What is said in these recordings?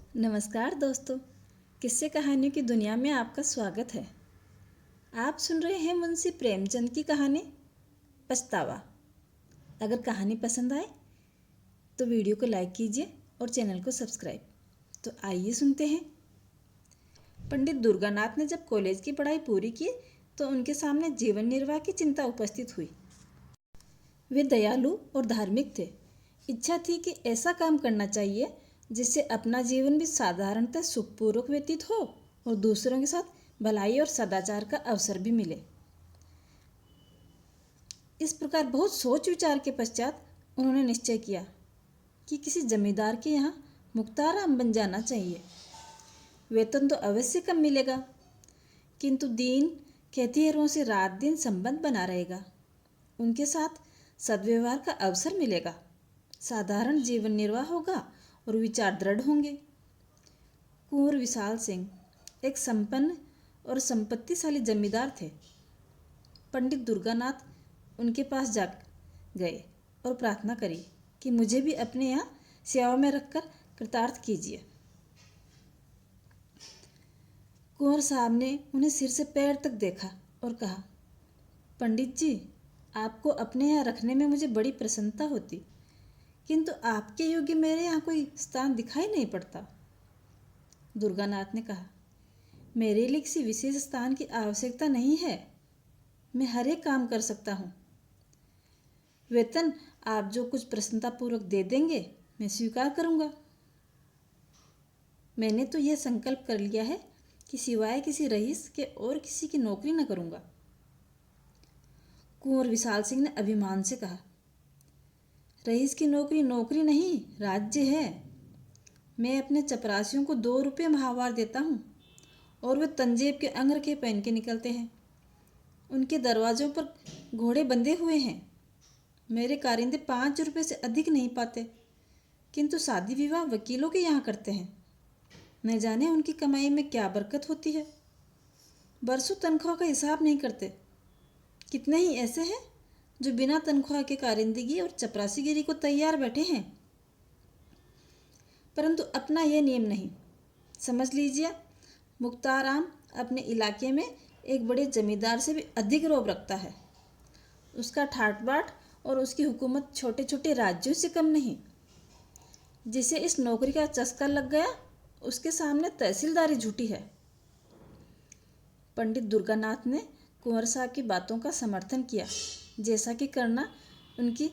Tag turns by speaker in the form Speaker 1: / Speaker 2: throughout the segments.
Speaker 1: नमस्कार दोस्तों, किस्से कहानियों की दुनिया में आपका स्वागत है। आप सुन रहे हैं मुंशी प्रेमचंद की कहानी पछतावा। अगर कहानी पसंद आए तो वीडियो को लाइक कीजिए और चैनल को सब्सक्राइब। तो आइए सुनते हैं। पंडित दुर्गानाथ ने जब कॉलेज की पढ़ाई पूरी की तो उनके सामने जीवन निर्वाह की चिंता उपस्थित हुई। वे दयालु और धार्मिक थे। इच्छा थी कि ऐसा काम करना चाहिए जिससे अपना जीवन भी साधारणतः सुखपूर्वक व्यतीत हो और दूसरों के साथ भलाई और सदाचार का अवसर भी मिले। इस प्रकार बहुत सोच विचार के पश्चात उन्होंने निश्चय किया कि किसी जमींदार के यहाँ मुख्ताराम बन जाना चाहिए। वेतन तो अवश्य कम मिलेगा, किंतु दीन खेतिहरों से रात दिन संबंध बना रहेगा। उनके साथ सद्व्यवहार का अवसर मिलेगा, साधारण जीवन निर्वाह होगा और विचार दृढ़ होंगे। कुंवर विशाल सिंह एक संपन्न और संपत्तिशाली जमींदार थे। पंडित दुर्गानाथ उनके पास जा गए और प्रार्थना करी कि मुझे भी अपने यहाँ सेवा में रखकर कृतार्थ कीजिए। कुंवर साहब ने उन्हें सिर से पैर तक देखा और कहा, पंडित जी, आपको अपने यहाँ रखने में मुझे बड़ी प्रसन्नता होती, किंतु आपके योग्य मेरे यहाँ कोई स्थान दिखाई नहीं पड़ता। दुर्गानाथ ने कहा, मेरे लिए किसी विशेष स्थान की आवश्यकता नहीं है। मैं हर एक काम कर सकता हूँ। वेतन आप जो कुछ प्रसन्नतापूर्वक दे देंगे मैं स्वीकार करूँगा। मैंने तो यह संकल्प कर लिया है कि सिवाय किसी रईस के और किसी की नौकरी न करूँगा। कुंवर विशाल सिंह ने अभिमान से कहा, रईस की नौकरी नौकरी नहीं, राज्य है। मैं अपने चपरासियों को 2 रुपये माहवार देता हूँ और वे तंजेब के अंगरखे पहन के निकलते हैं। उनके दरवाज़ों पर घोड़े बंधे हुए हैं। मेरे कारिंदे 5 रुपये से अधिक नहीं पाते, किंतु शादी विवाह वकीलों के यहाँ करते हैं। न जाने उनकी कमाई में क्या बरकत होती है। बरसों तनख्वाह का हिसाब नहीं करते। कितने ही ऐसे हैं जो बिना तनख्वाह के कारिंदगी और चपरासीगिरी को तैयार बैठे हैं, परंतु अपना यह नियम नहीं। समझ लीजिए, मुख्ताराम अपने इलाके में एक बड़े जमींदार से भी अधिक रौब रखता है। उसका ठाट बाट और उसकी हुकूमत छोटे छोटे राज्यों से कम नहीं। जिसे इस नौकरी का चस्का लग गया, उसके सामने तहसीलदारी झूठी है। पंडित दुर्गानाथ ने कुंवर साहब की बातों का समर्थन किया, जैसा कि करना उनकी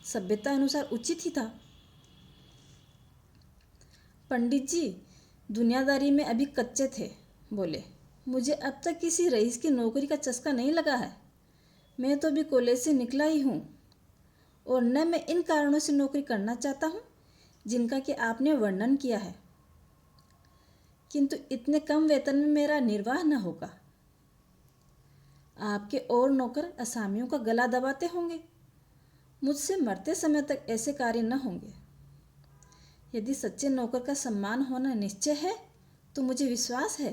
Speaker 1: सभ्यता अनुसार उचित ही था। पंडित जी दुनियादारी में अभी कच्चे थे। बोले, मुझे अब तक किसी रईस की नौकरी का चस्का नहीं लगा है। मैं तो अभी कॉलेज से निकला ही हूँ और न मैं इन कारणों से नौकरी करना चाहता हूँ जिनका कि आपने वर्णन किया है, किंतु इतने कम वेतन में मेरा निर्वाह न होगा। आपके और नौकर असामियों का गला दबाते होंगे। मुझसे मरते समय तक ऐसे कार्य न होंगे। यदि सच्चे नौकर का सम्मान होना निश्चय है तो मुझे विश्वास है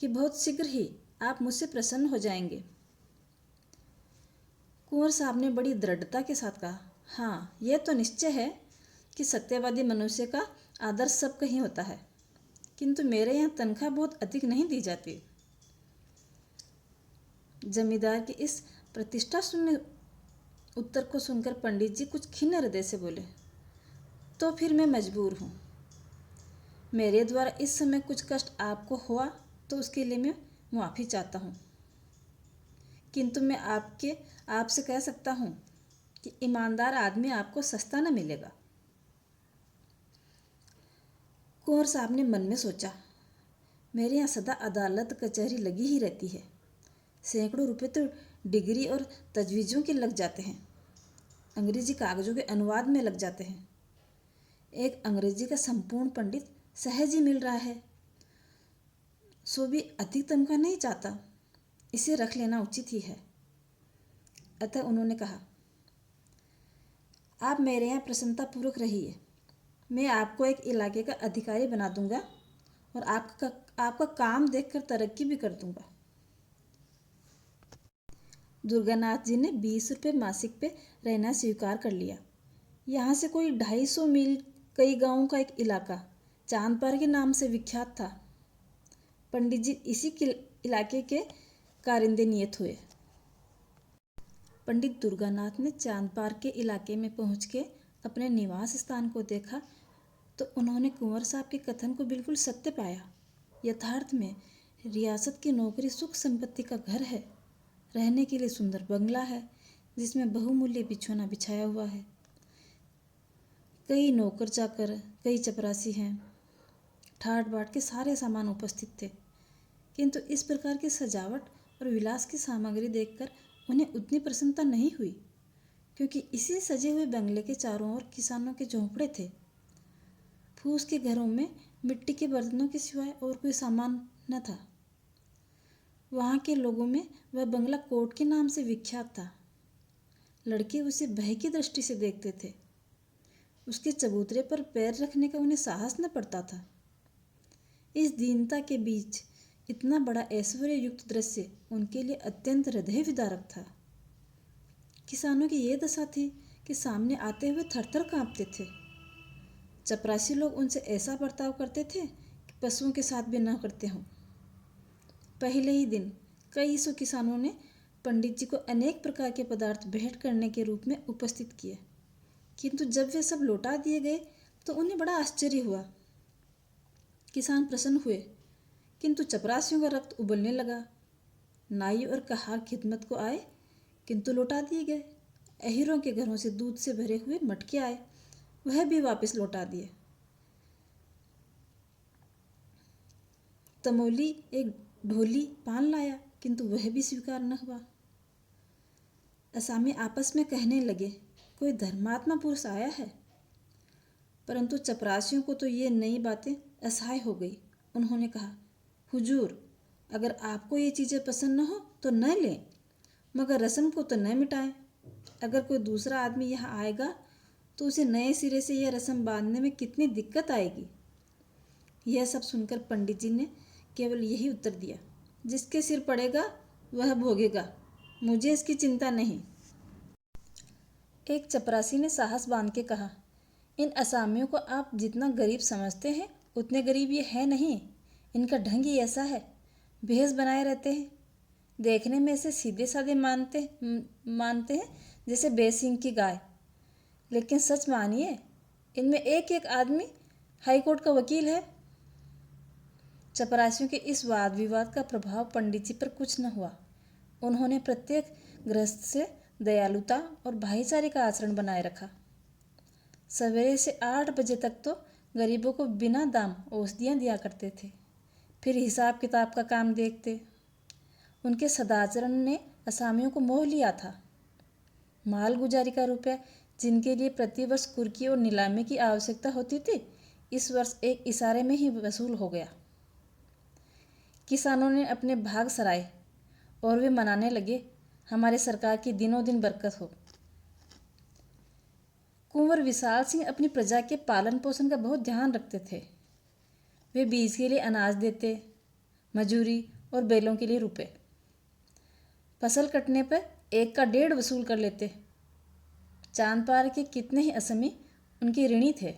Speaker 1: कि बहुत शीघ्र ही आप मुझसे प्रसन्न हो जाएंगे। कुंवर साहब ने बड़ी दृढ़ता के साथ कहा, हाँ, यह तो निश्चय है कि सत्यवादी मनुष्य का आदर सब कहीं होता है, किंतु मेरे यहाँ तनख्वाह बहुत अधिक नहीं दी जाती। जमींदार के इस प्रतिष्ठा शून्य उत्तर को सुनकर पंडित जी कुछ खिन्न हृदय से बोले, तो फिर मैं मजबूर हूँ। मेरे द्वारा इस समय कुछ कष्ट आपको हुआ तो उसके लिए मैं माफ़ी चाहता हूँ, किंतु मैं आपसे कह सकता हूँ कि ईमानदार आदमी आपको सस्ता न मिलेगा। कुंवर साहब ने मन में सोचा, मेरे यहाँ सदा अदालत कचहरी लगी ही रहती है। सैकड़ों रुपए तो डिग्री और तजवीज़ों के लग जाते हैं। अंग्रेजी कागज़ों के अनुवाद में लग जाते हैं। एक अंग्रेजी का संपूर्ण पंडित सहज ही मिल रहा है। सो भी अधिक तनख्वाह नहीं चाहता। इसे रख लेना उचित ही है। अतः उन्होंने कहा, आप मेरे यहाँ प्रसन्नतापूर्वक रहिए। मैं आपको एक इलाके का अधिकारी बना दूंगा और आपका काम देखकर तरक्की भी कर दूंगा। दुर्गानाथ जी ने 20 रुपये मासिक पे रहना स्वीकार कर लिया। यहाँ से कोई 250 मील कई गांवों का एक इलाका चांदपार के नाम से विख्यात था। पंडित जी इसी इलाके के कारिंदे नियत हुए। पंडित दुर्गानाथ ने चांदपार के इलाके में पहुंच के अपने निवास स्थान को देखा तो उन्होंने कुंवर साहब के कथन को बिल्कुल सत्य पाया। यथार्थ में रियासत की नौकरी सुख संपत्ति का घर है, रहने के लिए सुंदर बंगला है जिसमें बहुमूल्य बिछौना बिछाया हुआ है, कई नौकर चाकर, कई चपरासी हैं, ठाट बाट के सारे सामान उपस्थित थे। किंतु इस प्रकार की सजावट और विलास की सामग्री देखकर उन्हें उतनी प्रसन्नता नहीं हुई, क्योंकि इसी सजे हुए बंगले के चारों ओर किसानों के झोंपड़े थे। फूस के घरों में मिट्टी के बर्तनों के सिवाय और कोई सामान न था। वहाँ के लोगों में वह बंगला कोर्ट के नाम से विख्यात था। लड़के उसे भय की दृष्टि से देखते थे। उसके चबूतरे पर पैर रखने का उन्हें साहस न पड़ता था। इस दीनता के बीच इतना बड़ा ऐश्वर्य युक्त दृश्य उनके लिए अत्यंत हृदय विदारक था। किसानों की ये दशा थी कि सामने आते हुए थरथर कांपते थे। चपरासी लोग उनसे ऐसा बर्ताव करते थे कि पशुओं के साथ भी न करते हों। पहले ही दिन कई सौ किसानों ने पंडित जी को अनेक प्रकार के पदार्थ भेंट करने के रूप में उपस्थित किए, किंतु जब वे सब लौटा दिए गए तो उन्हें बड़ा आश्चर्य हुआ। किसान प्रसन्न हुए, किंतु चपरासियों का रक्त उबलने लगा। नाई और कहार खिदमत को आए, किंतु लौटा दिए गए। अहीरों के घरों से दूध से भरे हुए मटके आए, वह भी वापस लौटा दिए। तमोली एक ढोली पान लाया, किंतु वह भी स्वीकार न हुआ। असामी आपस में कहने लगे, कोई धर्मात्मा पुरुष आया है। परंतु चपरासियों को तो ये नई बातें असह्य हो गई। उन्होंने कहा, हुजूर, अगर आपको ये चीज़ें पसंद न हो तो न लें, मगर रस्म को तो न मिटाएं। अगर कोई दूसरा आदमी यहाँ आएगा तो उसे नए सिरे से यह रस्म बांधने में कितनी दिक्कत आएगी। यह सब सुनकर पंडित जी ने केवल यही उत्तर दिया, जिसके सिर पड़ेगा वह भोगेगा, मुझे इसकी चिंता नहीं। एक चपरासी ने साहस बांध के कहा, इन असामियों को आप जितना गरीब समझते हैं उतने गरीब ये है नहीं। इनका ढंग ही ऐसा है, भेष बनाए रहते हैं। देखने में ऐसे सीधे साधे मानते हैं जैसे बेसिंग की गाय, लेकिन सच मानिए इनमें एक एक आदमी हाईकोर्ट का वकील है। चपरासियों के इस वाद विवाद का प्रभाव पंडित जी पर कुछ न हुआ। उन्होंने प्रत्येक गृहस्थ से दयालुता और भाईचारे का आचरण बनाए रखा। सवेरे से 8 बजे तक तो गरीबों को बिना दाम औषधियाँ दिया करते थे, फिर हिसाब किताब का काम देखते। उनके सदाचरण ने असामियों को मोह लिया था। माल गुजारी का रुपया जिनके लिए प्रतिवर्ष कुर्की और नीलामी की आवश्यकता होती थी, इस वर्ष एक इशारे में ही वसूल हो गया। किसानों ने अपने भाग सराए और वे मनाने लगे, हमारे सरकार की दिनों दिन बरकत हो। कुंवर विशाल सिंह अपनी प्रजा के पालन पोषण का बहुत ध्यान रखते थे। वे बीज के लिए अनाज देते, मजूरी और बैलों के लिए रुपए। फसल कटने पर 1 का 1.5 वसूल कर लेते। चांदपार के कितने ही असमी उनके ऋणी थे।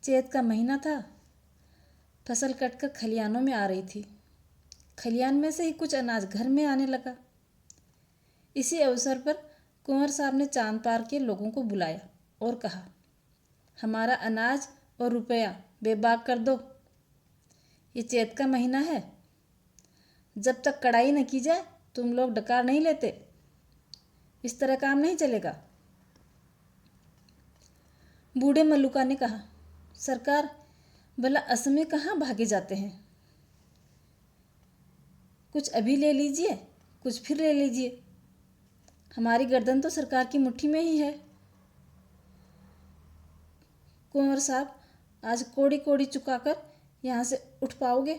Speaker 1: चैत का महीना था, फसल कटकर खलियानों में आ रही थी। खलियान में से ही कुछ अनाज घर में आने लगा। इसी अवसर पर कुंवर साहब ने चांदपार के लोगों को बुलाया और कहा, हमारा अनाज और रुपया बेबाक कर दो। ये चैत का महीना है, जब तक कड़ाई न की जाए तुम लोग डकार नहीं लेते। इस तरह काम नहीं चलेगा। बूढ़े मल्लुका ने कहा, सरकार, भला असमी कहाँ भागे जाते हैं। कुछ अभी ले लीजिए, कुछ फिर ले लीजिए। हमारी गर्दन तो सरकार की मुट्ठी में ही है। कुंवर साहब, आज कोड़ी कोड़ी चुकाकर यहाँ से उठ पाओगे?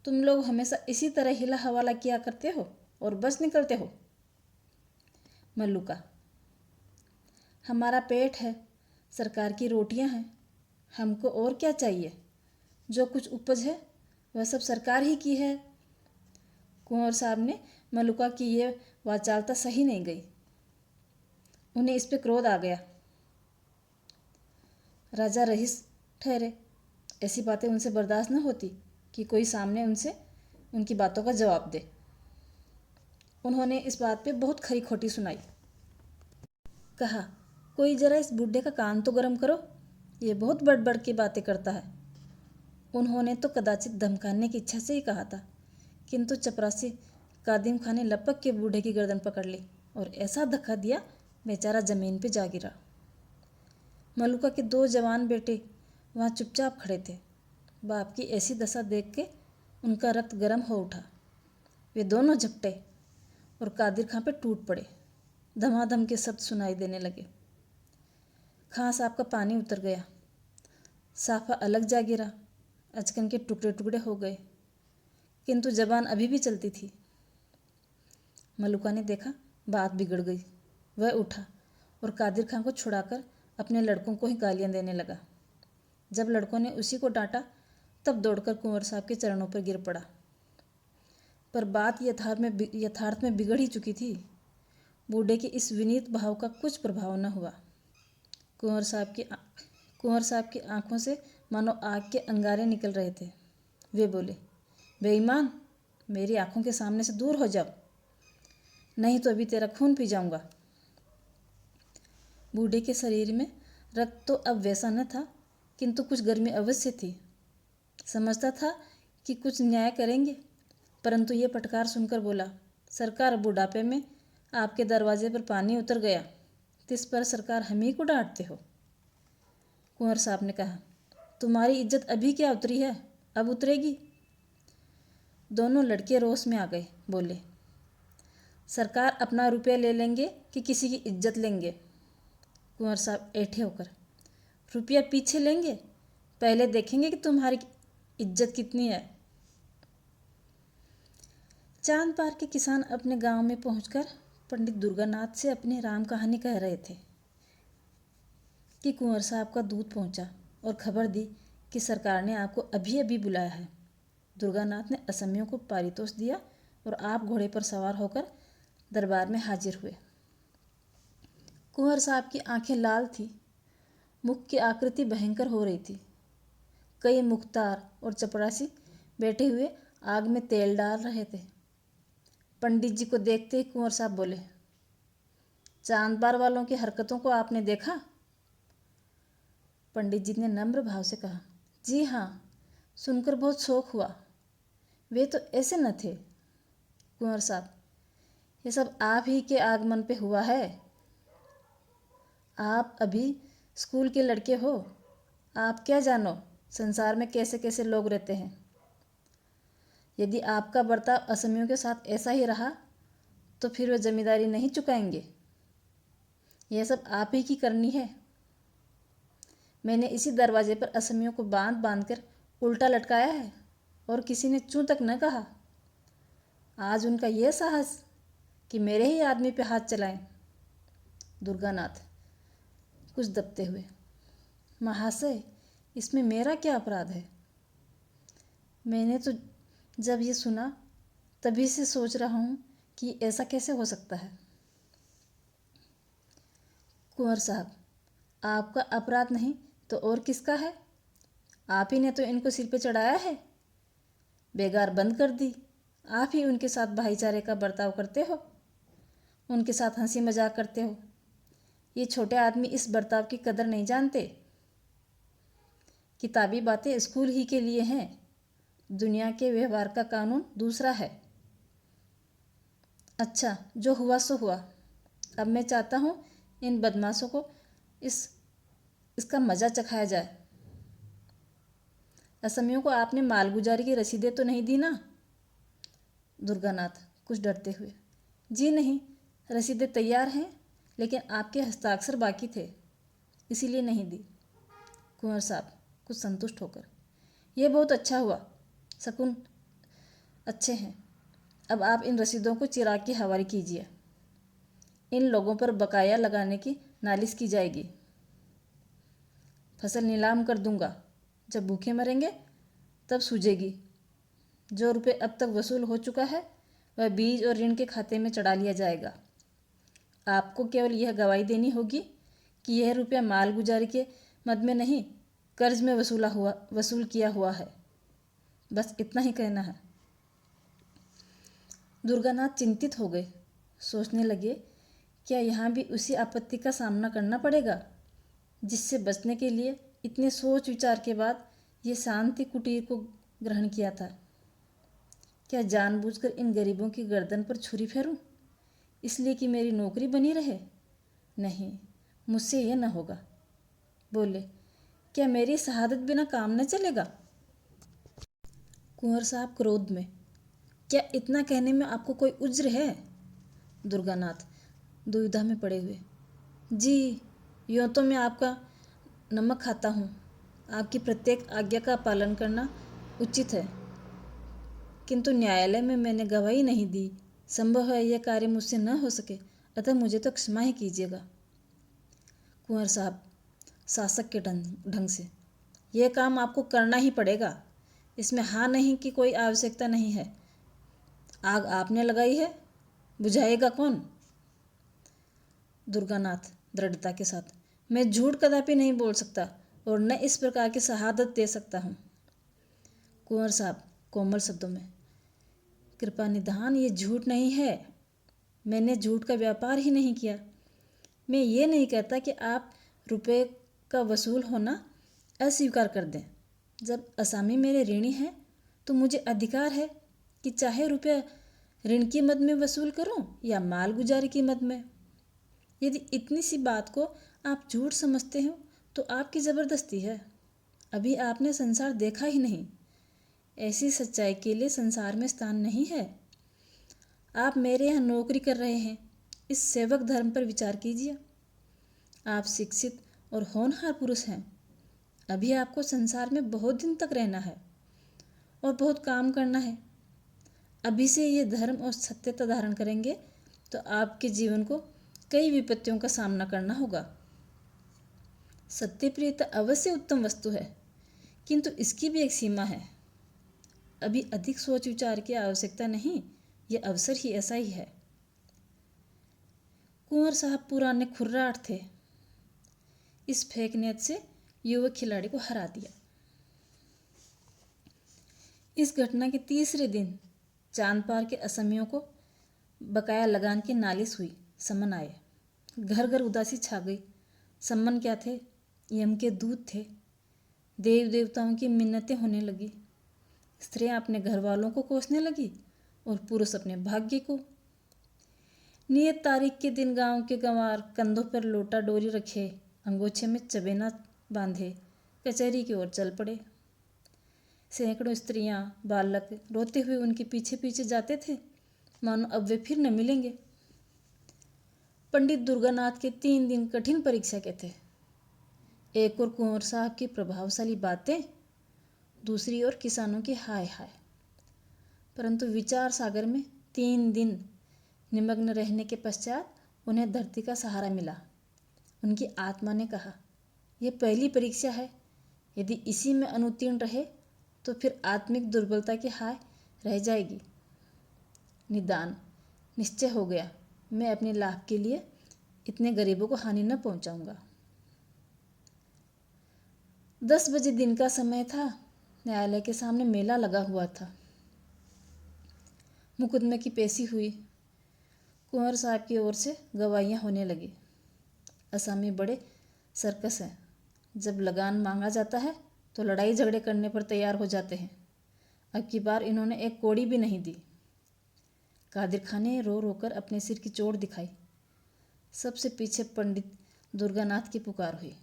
Speaker 1: तुम लोग हमेशा इसी तरह हिला हवाला किया करते हो और बस निकलते हो। मल्लुका, हमारा पेट है, सरकार की रोटियां हैं, हमको और क्या चाहिए। जो कुछ उपज है वह सब सरकार ही की है। कुंवर साहब ने मल्लुका की ये वाचालता सही नहीं गई। उन्हें इस पे क्रोध आ गया। राजा रईस ठहरे। ऐसी बातें उनसे बर्दाश्त न होती कि कोई सामने उनसे उनकी बातों का जवाब दे। उन्होंने इस बात पे बहुत खरी खोटी सुनाई। कहा, कोई जरा इस बुढ़े का कान तो गर्म करो, ये बहुत बड़ की बातें करता है। उन्होंने तो कदाचित धमकाने की इच्छा से ही कहा था, किंतु चपरासी कादिम खां ने लपक के बूढ़े की गर्दन पकड़ ली और ऐसा धक्का दिया, बेचारा जमीन पे जा गिरा। मलुका के 2 जवान बेटे वहाँ चुपचाप खड़े थे। बाप की ऐसी दशा देख के उनका रक्त गर्म हो उठा। वे दोनों झपटे और कादिर खां पे टूट पड़े। धमाधम के शब्द सुनाई देने लगे। खां साहब का पानी उतर गया, साफा अलग जा गिरा, अचकन के टुकड़े टुकड़े हो गए, किंतु जबान अभी भी चलती थी। मलुका ने देखा बात बिगड़ गई। वह उठा और कादिर खां को छुड़ाकर अपने लड़कों को ही गालियां देने लगा। जब लड़कों ने उसी को डांटा तब दौड़कर कुंवर साहब के चरणों पर गिर पड़ा। पर बात यथार्थ में बिगड़ ही चुकी थी। बूढ़े के इस विनीत भाव का कुछ प्रभाव न हुआ। कुंवर साहब की आंखों से मानो आग के अंगारे निकल रहे थे। वे बोले, बेईमान, मेरी आंखों के सामने से दूर हो जाओ, नहीं तो अभी तेरा खून पी जाऊंगा। बूढ़े के शरीर में रक्त तो अब वैसा न था, किंतु कुछ गर्मी अवश्य थी। समझता था कि कुछ न्याय करेंगे, परंतु ये फटकार सुनकर बोला, सरकार, बुढ़ापे में आपके दरवाजे पर पानी उतर गया, तिस पर सरकार हम ही को डांटते हो। कुंवर साहब ने कहा, तुम्हारी इज्जत अभी क्या उतरी है, अब उतरेगी। दोनों लड़के रोष में आ गए। बोले, सरकार अपना रुपया ले लेंगे कि किसी की इज्जत लेंगे। कुंवर साहब ऐठे होकर, रुपया पीछे लेंगे, पहले देखेंगे कि तुम्हारी इज्जत कितनी है। चांद पार के किसान अपने गांव में पहुंचकर पंडित दुर्गानाथ से अपनी राम कहानी कह रहे थे कि कुंवर साहब का दूत पहुंचा और खबर दी कि सरकार ने आपको अभी अभी बुलाया है। दुर्गानाथ ने असमियों को पारितोष दिया और आप घोड़े पर सवार होकर दरबार में हाजिर हुए। कुंवर साहब की आंखें लाल थी, मुख की आकृति भयंकर हो रही थी। कई मुख्तार और चपरासी बैठे हुए आग में तेल डाल रहे थे। पंडित जी को देखते ही कुंवर साहब बोले, चांद पार वालों की हरकतों को आपने देखा? पंडित जी ने नम्र भाव से कहा, जी हाँ, सुनकर बहुत शौक हुआ। वे तो ऐसे न थे। कुंवर साहब, ये सब आप ही के आगमन पे हुआ है। आप अभी स्कूल के लड़के हो, आप क्या जानो संसार में कैसे कैसे लोग रहते हैं। यदि आपका बर्ताव असमियों के साथ ऐसा ही रहा तो फिर वे जमींदारी नहीं चुकाएंगे। यह सब आप ही की करनी है। मैंने इसी दरवाजे पर असमियों को बांध बांध कर उल्टा लटकाया है और किसी ने चूं तक न कहा। आज उनका यह साहस कि मेरे ही आदमी पे हाथ चलाएं। दुर्गानाथ कुछ दबते हुए, महाशय, इसमें मेरा क्या अपराध है? मैंने तो जब ये सुना तभी से सोच रहा हूँ कि ऐसा कैसे हो सकता है। कुंवर साहब, आपका अपराध नहीं तो और किसका है? आप ही ने तो इनको सिर पे चढ़ाया है, बेगार बंद कर दी। आप ही उनके साथ भाईचारे का बर्ताव करते हो, उनके साथ हंसी मजाक करते हो। ये छोटे आदमी इस बर्ताव की कदर नहीं जानते। किताबी बातें स्कूल ही के लिए हैं, दुनिया के व्यवहार का कानून दूसरा है। अच्छा, जो हुआ सो हुआ। अब मैं चाहता हूँ इन बदमाशों को इसका मज़ा चखाया जाए। असमियों को आपने मालगुजारी की रसीदें तो नहीं दी ना? दुर्गानाथ कुछ डरते हुए, जी नहीं, रसीदें तैयार हैं, लेकिन आपके हस्ताक्षर बाकी थे, इसीलिए नहीं दी। कुंवर साहब कुछ संतुष्ट होकर, यह बहुत अच्छा हुआ, शकुन अच्छे हैं। अब आप इन रसीदों को चिराग की हवाले कीजिए। इन लोगों पर बकाया लगाने की नालिश की जाएगी। फसल नीलाम कर दूंगा, जब भूखे मरेंगे तब सूझेगी। जो रुपये अब तक वसूल हो चुका है वह बीज और ऋण के खाते में चढ़ा लिया जाएगा। आपको केवल यह गवाही देनी होगी कि यह रुपया मालगुजारी के मद में नहीं, कर्ज में वसूल किया हुआ है। बस इतना ही कहना है। दुर्गानाथ चिंतित हो गए। सोचने लगे, क्या यहाँ भी उसी आपत्ति का सामना करना पड़ेगा जिससे बचने के लिए इतने सोच विचार के बाद ये शांति कुटीर को ग्रहण किया था? क्या जानबूझकर इन गरीबों की गर्दन पर छुरी फेरूं, इसलिए कि मेरी नौकरी बनी रहे? नहीं, मुझसे यह न होगा। बोले, क्या मेरी शहादत बिना काम न चलेगा? कुंवर साहब क्रोध में, क्या इतना कहने में आपको कोई उज्र है? दुर्गानाथ दुविधा में पड़े हुए, जी, यूँ तो मैं आपका नमक खाता हूँ। आपकी प्रत्येक आज्ञा का पालन करना उचित है, किंतु न्यायालय में मैंने गवाही नहीं दी। संभव है यह कार्य मुझसे न हो सके, अतः मुझे तो क्षमा ही कीजिएगा। कुंवर साहब शासक के ढंग से, यह काम आपको करना ही पड़ेगा। इसमें हाँ नहीं की कोई आवश्यकता नहीं है। आग आपने लगाई है, बुझाएगा कौन? दुर्गानाथ दृढ़ता के साथ, मैं झूठ कदापि नहीं बोल सकता और न इस प्रकार की शहादत दे सकता हूँ। कुंवर साहब कोमल शब्दों में, कृपा निधान, ये झूठ नहीं है। मैंने झूठ का व्यापार ही नहीं किया। मैं ये नहीं कहता कि आप रुपए का वसूल होना अस्वीकार कर दें। जब असामी मेरे ऋणी हैं तो मुझे अधिकार है कि चाहे रुपया ऋण की मद में वसूल करूं या माल गुजारी की मद में। यदि इतनी सी बात को आप झूठ समझते हो तो आपकी ज़बरदस्ती है। अभी आपने संसार देखा ही नहीं। ऐसी सच्चाई के लिए संसार में स्थान नहीं है। आप मेरे यहाँ नौकरी कर रहे हैं, इस सेवक धर्म पर विचार कीजिए। आप शिक्षित और होनहार पुरुष हैं। अभी आपको संसार में बहुत दिन तक रहना है और बहुत काम करना है। अभी से ये धर्म और सत्यता धारण करेंगे तो आपके जीवन को कई विपत्तियों का सामना करना होगा। सत्यप्रियता अवश्य उत्तम वस्तु है, किंतु इसकी भी एक सीमा है। अभी अधिक सोच विचार की आवश्यकता नहीं, यह अवसर ही ऐसा ही है। कुंवर साहब पुराने खुर्राट थे। इस फेंकनेत से युवक खिलाड़ी को हरा दिया। इस घटना के तीसरे दिन चांद पार के असमियों को बकाया लगान की नालिश हुई। समन आए। घर घर उदासी छा गई। सम्मन क्या थे, यम के दूत थे। देव देवताओं की मिन्नतें होने लगी। स्त्रियां अपने घर वालों को कोसने लगी और पुरुष अपने भाग्य को। नियत तारीख के दिन गांव के गंवार कंधों पर लोटा डोरी रखे, अंगोछे में चबेना बांधे कचहरी की ओर चल पड़े। सैकड़ों स्त्रियां बालक रोते हुए उनके पीछे पीछे जाते थे, मानो अब वे फिर न मिलेंगे। पंडित दुर्गानाथ के 3 दिन कठिन परीक्षा के थे। एक और कुंवर साहब की प्रभावशाली बातें, दूसरी ओर किसानों की हाय हाय। परंतु विचार सागर में 3 दिन निमग्न रहने के पश्चात उन्हें धरती का सहारा मिला। उनकी आत्मा ने कहा, यह पहली परीक्षा है। यदि इसी में अनुत्तीर्ण रहे तो फिर आत्मिक दुर्बलता की हाय रह जाएगी। निदान निश्चय हो गया, मैं अपने लाभ के लिए इतने गरीबों को हानि न पहुंचाऊंगा। 10 बजे दिन का समय था। न्यायालय के सामने मेला लगा हुआ था। मुकदमे की पेशी हुई। कुंवर साहब की ओर से गवाहियाँ होने लगी। असामी बड़े सर्कस हैं। जब लगान मांगा जाता है तो लड़ाई झगड़े करने पर तैयार हो जाते हैं। अब की बार इन्होंने एक कौड़ी भी नहीं दी। कादिर खान ने रो रोकर अपने सिर की चोट दिखाई। सबसे पीछे पंडित दुर्गानाथ की पुकार हुई।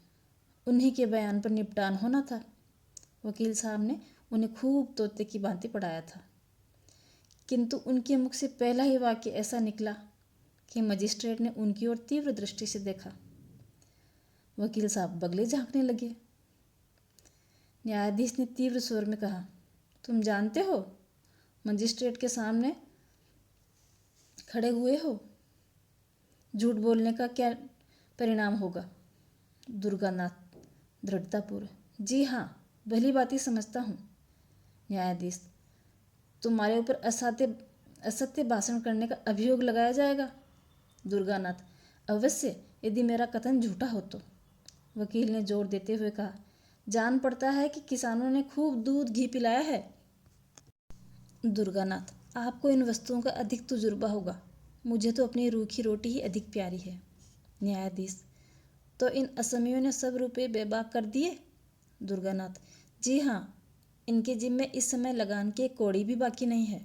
Speaker 1: उन्हीं के बयान पर निपटान होना था। वकील साहब ने उन्हें खूब तोते की भांति पढ़ाया था, किंतु उनके मुख से पहला ही वाक्य ऐसा निकला कि मजिस्ट्रेट ने उनकी ओर तीव्र दृष्टि से देखा। वकील साहब बगले झांकने लगे। न्यायाधीश ने तीव्र स्वर में कहा, तुम जानते हो मजिस्ट्रेट के सामने खड़े हुए हो, झूठ बोलने का क्या परिणाम होगा? दुर्गानाथ दृढ़तापूर्वक, जी हाँ, भली बात ही समझता हूँ। न्यायाधीश, तुम्हारे ऊपर असत्य भाषण करने का अभियोग लगाया जाएगा। दुर्गानाथ, अवश्य, यदि मेरा कथन झूठा हो तो। वकील ने जोर देते हुए कहा। जान पड़ता है कि किसानों ने खूब दूध घी पिलाया है। दुर्गानाथ, आपको इन वस्तुओं का अधिक तजुर्बा होगा। मुझे तो अपनी रूखी रोटी ही अधिक प्यारी है। न्यायाधीश, तो इन असमियों ने सब रुपये बेबाक कर दिए? दुर्गानाथ, जी हाँ, इनके जिम्मे इस समय लगान की एक कौड़ी भी बाकी नहीं है।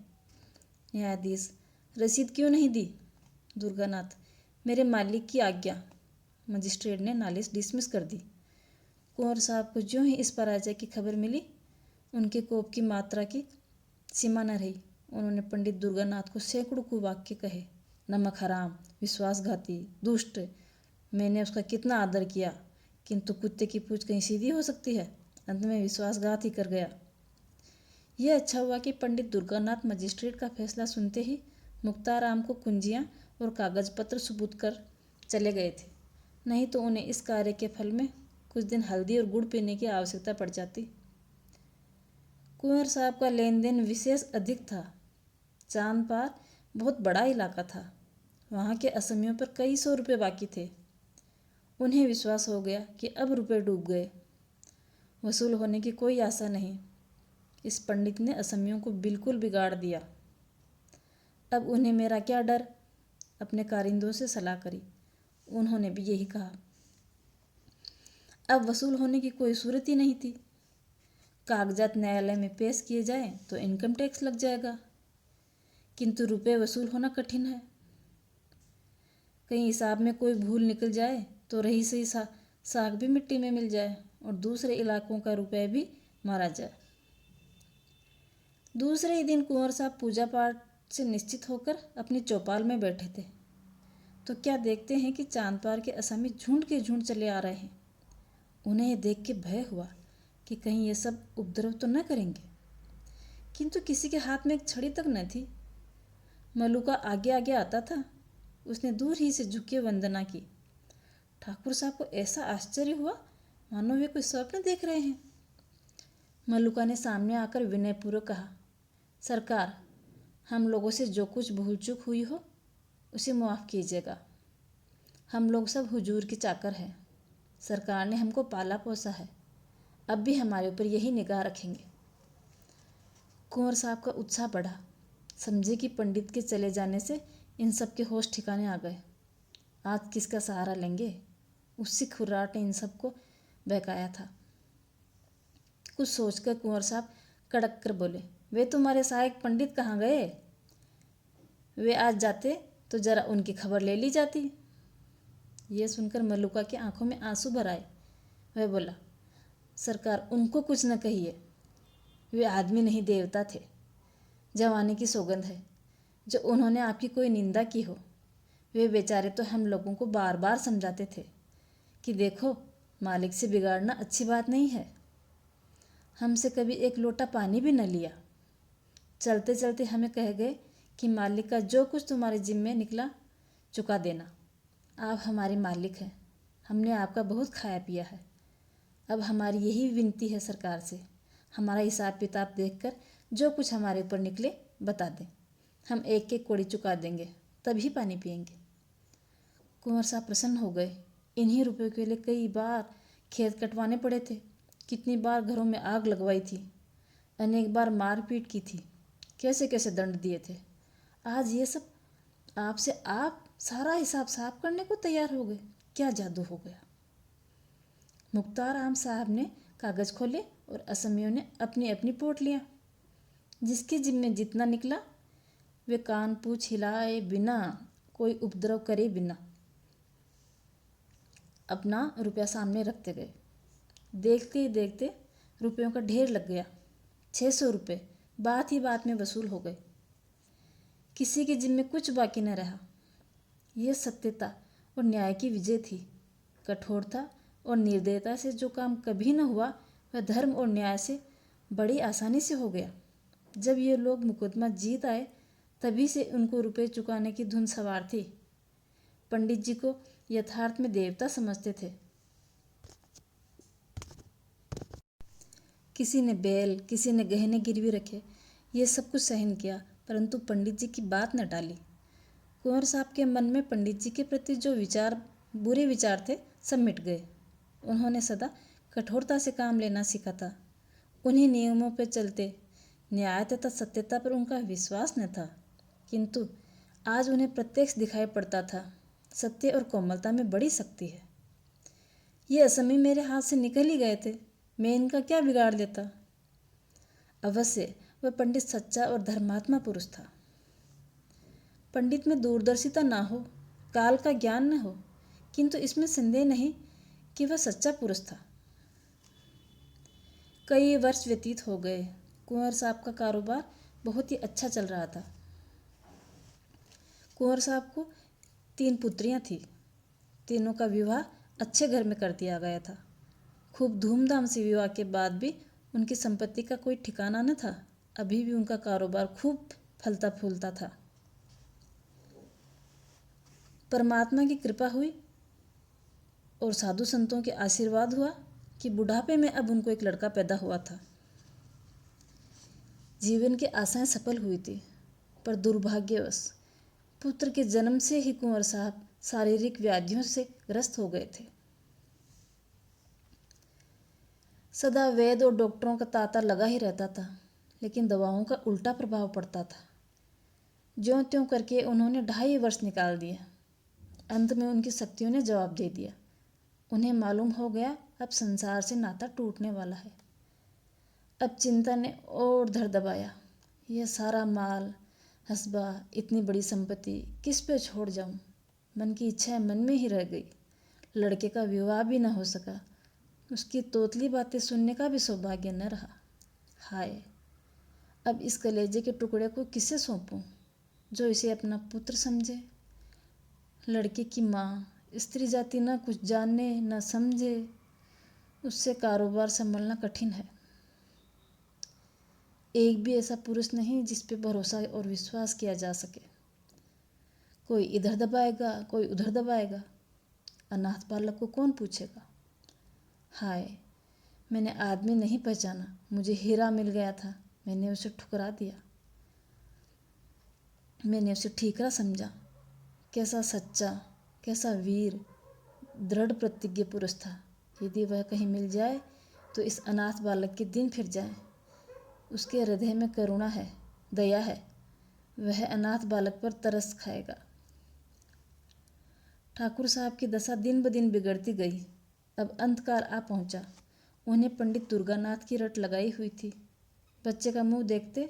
Speaker 1: न्यायाधीश, रसीद क्यों नहीं दी? दुर्गानाथ, मेरे मालिक की आज्ञा। मजिस्ट्रेट ने नालिश डिसमिस कर दी। कुंवर साहब को ज्यों ही इस पराजय की खबर मिली, उनके कोप की मात्रा की सीमा न रही। उन्होंने पंडित दुर्गानाथ को सैकड़ों कुवाक्य कहे। नमक हराम, विश्वासघाती, दुष्ट। मैंने उसका कितना आदर किया, किंतु कुत्ते की पूंछ कहीं सीधी हो सकती है। अंत में विश्वासघात ही कर गया। यह अच्छा हुआ कि पंडित दुर्गानाथ मजिस्ट्रेट का फैसला सुनते ही मुक्ताराम को कुंजियाँ और कागज पत्र सुपुर्द कर चले गए थे। नहीं तो उन्हें इस कार्य के फल में कुछ दिन हल्दी और गुड़ पीने की आवश्यकता पड़ जाती। कुंवर साहब का लेन देन विशेष अधिक था। चांदपार बहुत बड़ा इलाका था। वहाँ के असमियों पर कई सौ रुपये बाकी थे। उन्हें विश्वास हो गया कि अब रुपये डूब गए, वसूल होने की कोई आशा नहीं। इस पंडित ने असमियों को बिल्कुल बिगाड़ दिया। अब उन्हें मेरा क्या डर? अपने कारिंदों से सलाह करी। उन्होंने भी यही कहा। अब वसूल होने की कोई सूरत ही नहीं थी। कागजात न्यायालय में पेश किए जाएं तो इनकम टैक्स लग जाएगा, किंतु रुपये वसूल होना कठिन है। कहीं हिसाब में कोई भूल निकल जाए तो रही सही साख भी मिट्टी में मिल जाए और दूसरे इलाकों का रुपये भी मारा जाए। दूसरे ही दिन कुंवर साहब पूजा पाठ से निश्चित होकर अपनी चौपाल में बैठे थे, तो क्या देखते हैं कि चांदपार के असमी झुंड के झुंड चले आ रहे हैं। उन्हें यह देख के भय हुआ कि कहीं ये सब उपद्रव तो न करेंगे, किंतु किसी के हाथ में एक छड़ी तक न थी। मलुका आगे आगे आता था। उसने दूर ही से झुके वंदना की। ठाकुर साहब को ऐसा आश्चर्य हुआ मानो वे कोई स्वप्न देख रहे हैं। मलुका ने सामने आकर विनयपूर्वक कहा, सरकार, हम लोगों से जो कुछ भूल चूक हुई हो उसे माफ़ कीजिएगा। हम लोग सब हुजूर के चाकर हैं। सरकार ने हमको पाला पोसा है, अब भी हमारे ऊपर यही निगाह रखेंगे। कुंवर साहब का उत्साह बढ़ा। समझे कि पंडित के चले जाने से इन सब के होश ठिकाने आ गए। आज किसका सहारा लेंगे? उसी खुर्राट ने इन सबको बहकाया था। कुछ सोचकर कुंवर साहब कड़क कर बोले, वे तुम्हारे सहायक पंडित कहाँ गए? वे आज जाते तो जरा उनकी खबर ले ली जाती। यह सुनकर मलुका की आंखों में आंसू भर आए। वह बोला, सरकार, उनको कुछ न कहिए। वे आदमी नहीं देवता थे। जवानी की सौगंध है जो उन्होंने आपकी कोई निंदा की हो। वे बेचारे तो हम लोगों को बार बार समझाते थे कि देखो, मालिक से बिगाड़ना अच्छी बात नहीं है। हमसे कभी एक लोटा पानी भी न लिया। चलते चलते हमें कह गए कि मालिक का जो कुछ तुम्हारे जिम्मे निकला चुका देना। आप हमारे मालिक हैं। हमने आपका बहुत खाया पिया है। अब हमारी यही विनती है सरकार से, हमारा हिसाब किताब देखकर जो कुछ हमारे ऊपर निकले बता दें। हम एक एक कौड़ी चुका देंगे, तभी पानी पिएंगे। कुंवर साहब प्रसन्न हो गए। इन्हीं रुपयों के लिए कई बार खेत कटवाने पड़े थे, कितनी बार घरों में आग लगवाई थी, अनेक बार मारपीट की थी, कैसे कैसे दंड दिए थे। आज ये सब आपसे आप सारा हिसाब साफ करने को तैयार हो गए। क्या जादू हो गया? मुख्ताराम साहब ने कागज़ खोले और असमियों ने अपनी अपनी पोट लिया। जिसके जिम्मे जितना निकला वे कान पूछ हिलाए बिना, कोई उपद्रव करे बिना अपना रुपया सामने रखते गए। देखते ही देखते रुपयों का ढेर लग गया। 600 रुपये बात ही बात में वसूल हो गए। किसी के जिम्मे कुछ बाकी न रहा। यह सत्यता और न्याय की विजय थी। कठोरता और निर्दयता से जो काम कभी न हुआ, वह धर्म और न्याय से बड़ी आसानी से हो गया। जब ये लोग मुकदमा जीत आए, तभी से उनको रुपये चुकाने की धुन सवार थी। पंडित जी को यथार्थ में देवता समझते थे। किसी ने बैल, किसी ने गहने गिरवी रखे, ये सब कुछ सहन किया, परंतु पंडित जी की बात न टाली। कुंवर साहब के मन में पंडित जी के प्रति जो बुरे विचार थे, सब मिट गए। उन्होंने सदा कठोरता से काम लेना सीखा था। उन्हीं नियमों पर चलते न्याय तथा सत्यता पर उनका विश्वास न था, किंतु आज उन्हें प्रत्यक्ष दिखाई पड़ता था सत्य और कोमलता में बड़ी शक्ति है। ये असमय मेरे हाथ से निकल ही गए थे, मैं इनका क्या बिगाड़ देता। अवश्य वह पंडित सच्चा और धर्मात्मा पुरुष था। पंडित में दूरदर्शिता ना हो, काल का ज्ञान न हो, किंतु इसमें संदेह नहीं कि वह सच्चा पुरुष था। कई वर्ष व्यतीत हो गए। कुंवर साहब का कारोबार बहुत ही अच्छा चल रहा था। कुंवर साहब को 3 पुत्रियां थीं। तीनों का विवाह अच्छे घर में कर दिया गया था। खूब धूमधाम से विवाह के बाद भी उनकी संपत्ति का कोई ठिकाना न था। अभी भी उनका कारोबार खूब फलता फूलता था। परमात्मा की कृपा हुई और साधु संतों के आशीर्वाद हुआ कि बुढ़ापे में अब उनको एक लड़का पैदा हुआ था। जीवन की आशाएं सफल हुई थी, पर दुर्भाग्यवश पुत्र के जन्म से ही कुंवर साहब शारीरिक व्याधियों से ग्रस्त हो गए थे। सदा वैद्य और डॉक्टरों का तांता लगा ही रहता था, लेकिन दवाओं का उल्टा प्रभाव पड़ता था। ज्यों त्यों करके उन्होंने 2.5 वर्ष निकाल दिए। अंत में उनकी शक्तियों ने जवाब दे दिया। उन्हें मालूम हो गया अब संसार से नाता टूटने वाला है। अब चिंता ने और धर दबाया। यह सारा माल हसबा, इतनी बड़ी संपत्ति किस पे छोड़ जाऊं। मन की इच्छा मन में ही रह गई। लड़के का विवाह भी न हो सका। उसकी तोतली बातें सुनने का भी सौभाग्य न रहा। हाय, अब इस कलेजे के टुकड़े को किसे सौंपूं जो इसे अपना पुत्र समझे। लड़के की माँ स्त्री जाति न कुछ जाने न समझे, उससे कारोबार संभलना कठिन है। एक भी ऐसा पुरुष नहीं जिस पे भरोसा और विश्वास किया जा सके। कोई इधर दबाएगा, कोई उधर दबाएगा। अनाथ बालक को कौन पूछेगा। हाय, मैंने आदमी नहीं पहचाना। मुझे हीरा मिल गया था, मैंने उसे ठुकरा दिया। मैंने उसे ठीकरा समझा। कैसा सच्चा, कैसा वीर, दृढ़ प्रतिज्ञ पुरुष था। यदि वह कहीं मिल जाए तो इस अनाथ बालक के दिन फिर जाए। उसके हृदय में करुणा है, दया है। वह अनाथ बालक पर तरस खाएगा। ठाकुर साहब की दशा दिन ब दिन बिगड़ती गई। अब अंतकाल आ पहुंचा। उन्हें पंडित दुर्गानाथ की रट लगाई हुई थी। बच्चे का मुंह देखते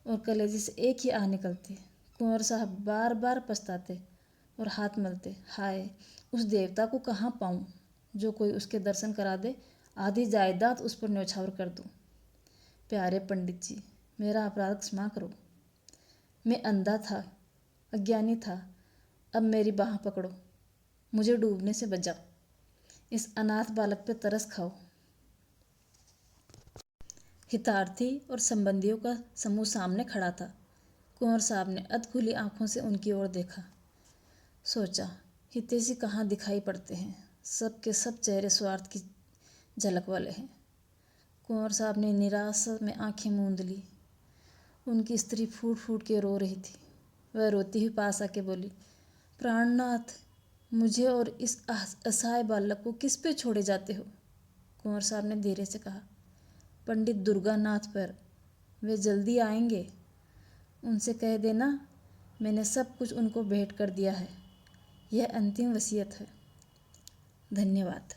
Speaker 1: और कलेजे से एक ही आह निकलती। कुंवर साहब बार बार पछताते और हाथ मलते। हाय, उस देवता को कहाँ पाऊँ जो कोई उसके दर्शन करा दे, आधी जायदाद उस पर न्यौछावर कर दूँ। प्यारे पंडित जी, मेरा अपराध क्षमा करो। मैं अंधा था, अज्ञानी था। अब मेरी बाह पकड़ो, मुझे डूबने से बचाओ। इस अनाथ बालक पे तरस खाओ। हितार्थी और संबंधियों का समूह सामने खड़ा था। कुंवर साहब ने अधखुली आंखों से उनकी ओर देखा। सोचा, हितैषी कहाँ दिखाई पड़ते हैं। सब के सब चेहरे स्वार्थ की झलक वाले हैं। कुंवर साहब ने निराशा में आंखें मूंद ली। उनकी स्त्री फूट फूट के रो रही थी। वह रोती हुई पास आके बोली, प्राणनाथ, मुझे और इस असहाय बालक को किस पे छोड़े जाते हो। कुंवर साहब ने धीरे से कहा, पंडित दुर्गानाथ पर, वे जल्दी आएंगे। उनसे कह देना मैंने सब कुछ उनको भेंट कर दिया है। यह अंतिम वसीयत है। धन्यवाद।